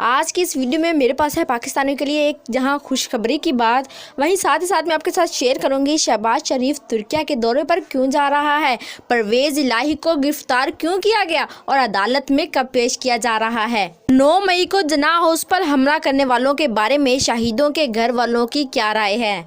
आज की इस वीडियो में मेरे पास है पाकिस्तानियों के लिए एक जहां खुशखबरी की बात, वहीं साथ ही साथ मैं आपके साथ शेयर करूंगी शहबाज शरीफ तुर्किया के दौरे पर क्यों जा रहा है, परवेज इलाही को गिरफ्तार क्यों किया गया और अदालत में कब पेश किया जा रहा है। 9 मई को जना हाउस पर हमला करने वालों के बारे में शहीदों के घर वालों की क्या राय है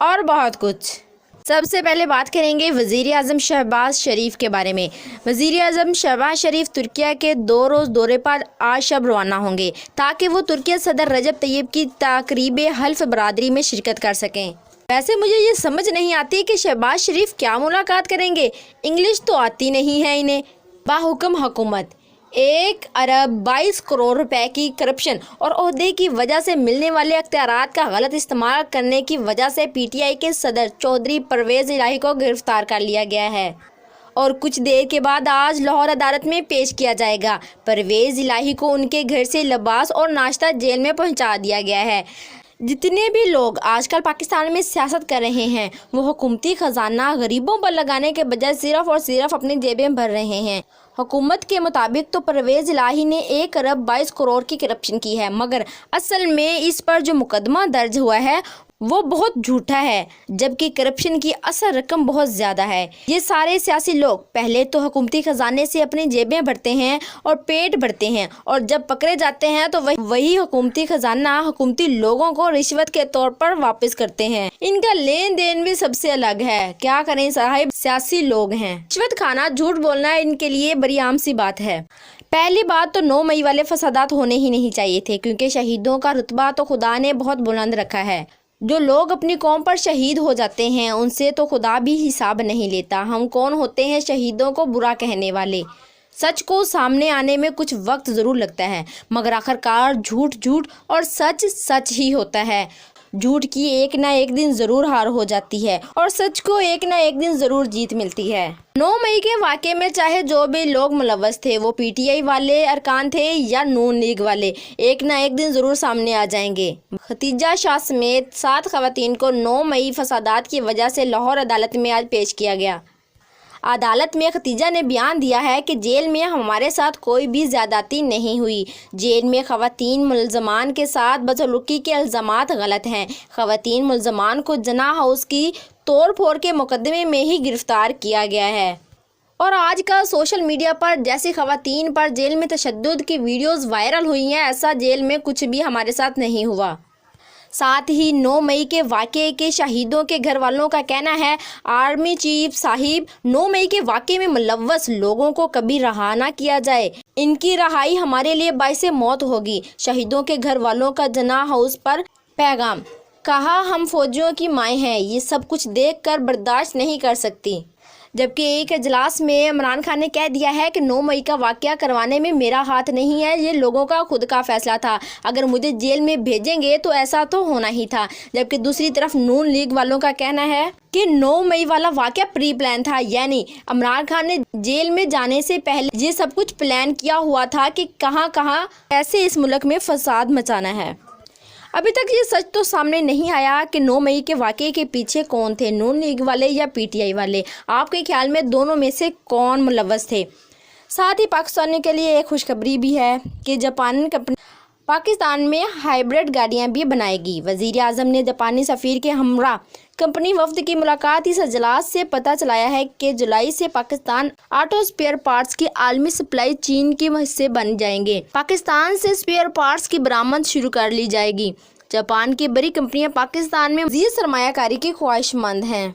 और बहुत कुछ। सबसे पहले बात करेंगे वज़ीर आज़म शहबाज शरीफ के बारे में। वज़ीर आज़म शहबाज शरीफ तुर्किया के 2 रोज़ दौरे पर आज शब रवाना होंगे ताकि वो तुर्की सदर रजब तैयब की तकरीब हल्फ बरादरी में शिरकत कर सकें। वैसे मुझे ये समझ नहीं आती कि शहबाज शरीफ क्या मुलाकात करेंगे, इंग्लिश तो आती नहीं है इन्हें। बाहुक्म हुकूमत 1 अरब 22 करोड़ रुपए की करप्शन और ओहदे की वजह से मिलने वाले अख्तियारात का गलत इस्तेमाल करने की वजह से पीटीआई के सदर चौधरी परवेज इलाही को गिरफ्तार कर लिया गया है और कुछ देर के बाद आज लाहौर अदालत में पेश किया जाएगा। परवेज इलाही को उनके घर से लिबास और नाश्ता जेल में पहुंचा दिया गया है। जितने भी लोग आजकल पाकिस्तान में सियासत कर रहे हैं वो हुकूमती खजाना गरीबों पर लगाने के बजाय सिर्फ और सिर्फ अपनी जेबें भर रहे हैं। हुकूमत के मुताबिक तो परवेज इलाही ने 1 अरब 22 करोड़ की करप्शन की है, मगर असल में इस पर जो मुकदमा दर्ज हुआ है वो बहुत झूठा है, जबकि करप्शन की असल रकम बहुत ज़्यादा है। ये सारे सियासी लोग पहले तो हुकूमती खजाने से अपनी जेबें भरते हैं और पेट भरते हैं और जब पकड़े जाते हैं तो वही हुकूमती खजाना हुकूमती लोगों को रिश्वत के तौर पर वापस करते हैं। इनका लेन देन भी सबसे अलग है। क्या करें साहिब, सियासी लोग हैं। रिश्वत खाना, झूठ बोलना इनके लिए बड़ी आम सी बात है। पहली बात तो 9 मई वाले फसादात होने ही नहीं चाहिए थे, क्योंकि शहीदों का रुतबा तो खुदा ने बहुत बुलंद रखा है। जो लोग अपनी कौम पर शहीद हो जाते हैं उनसे तो खुदा भी हिसाब नहीं लेता। हम कौन होते हैं शहीदों को बुरा कहने वाले। सच को सामने आने में कुछ वक्त ज़रूर लगता है, मगर आखिरकार झूठ झूठ और सच सच ही होता है। झूठ की एक ना एक दिन ज़रूर हार हो जाती है और सच को एक ना एक दिन ज़रूर जीत मिलती है। 9 मई के वाक़े में चाहे जो भी लोग मुलव्वस थे, वो पीटीआई वाले अरकान थे या नून लीग वाले, एक ना एक दिन ज़रूर सामने आ जाएंगे। खतीजा शाह समेत 7 ख़वातीन को 9 मई फसादात की वजह से लाहौर अदालत में आज पेश किया गया। अदालत में खतीजा ने बयान दिया है कि जेल में हमारे साथ कोई भी ज़्यादती नहीं हुई। जेल में ख़वातीन मुलज़मान के साथ बदसलूकी के इल्ज़ामात गलत हैं। ख़वातीन मुलज़मान को जना हाउस की तोड़ फोड़ के मुकदमे में ही गिरफ्तार किया गया है। और आज का सोशल मीडिया पर जैसे ख़वातीन पर जेल में तशद्दुद की वीडियोज़ वायरल हुई हैं, ऐसा जेल में कुछ भी हमारे साथ नहीं हुआ। साथ ही 9 मई के वाक़े के शहीदों के घर वालों का कहना है, आर्मी चीफ साहिब 9 मई के वाक़े में मुलव्वस लोगों को कभी रहा ना किया जाए। इनकी रहाई हमारे लिए बाइसे मौत होगी। शहीदों के घर वालों का जना हाउस पर पैगाम। कहा, हम फौजियों की माएँ हैं, ये सब कुछ देख कर बर्दाश्त नहीं कर सकती। जबकि एक इजलास में इमरान खान ने कह दिया है कि 9 मई का वाक़या करवाने में मेरा हाथ नहीं है, ये लोगों का खुद का फैसला था। अगर मुझे जेल में भेजेंगे तो ऐसा तो होना ही था। जबकि दूसरी तरफ नून लीग वालों का कहना है कि 9 मई वाला वाक़या प्री प्लान था, यानी इमरान खान ने जेल में जाने से पहले ये सब कुछ प्लान किया हुआ था कि कहाँ कहाँ कैसे इस मुल्क में फसाद मचाना है। अभी तक ये सच तो सामने नहीं आया कि 9 मई के वाक़े के पीछे कौन थे, नून लीग वाले या पीटीआई वाले। आपके ख्याल में दोनों में से कौन मुलव्वस थे। साथ ही पाकिस्तानियों के लिए एक खुशखबरी भी है कि जापानी कंपनी पाकिस्तान में हाइब्रिड गाड़ियां भी बनाएगी। वज़ीर आज़म ने जापानी सफ़ीर के हमरा कंपनी वफ्द की मुलाकात। इस इजलास से पता चलाया है कि जुलाई से पाकिस्तान ऑटो स्पेयर पार्ट्स की आलमी सप्लाई चीन के हिस्से बन जाएंगे। पाकिस्तान से स्पेयर पार्ट्स की बरामद शुरू कर ली जाएगी। जापान की बड़ी कंपनियां पाकिस्तान में मज़ीद सरमायाकारी की ख्वाहिशमंद हैं।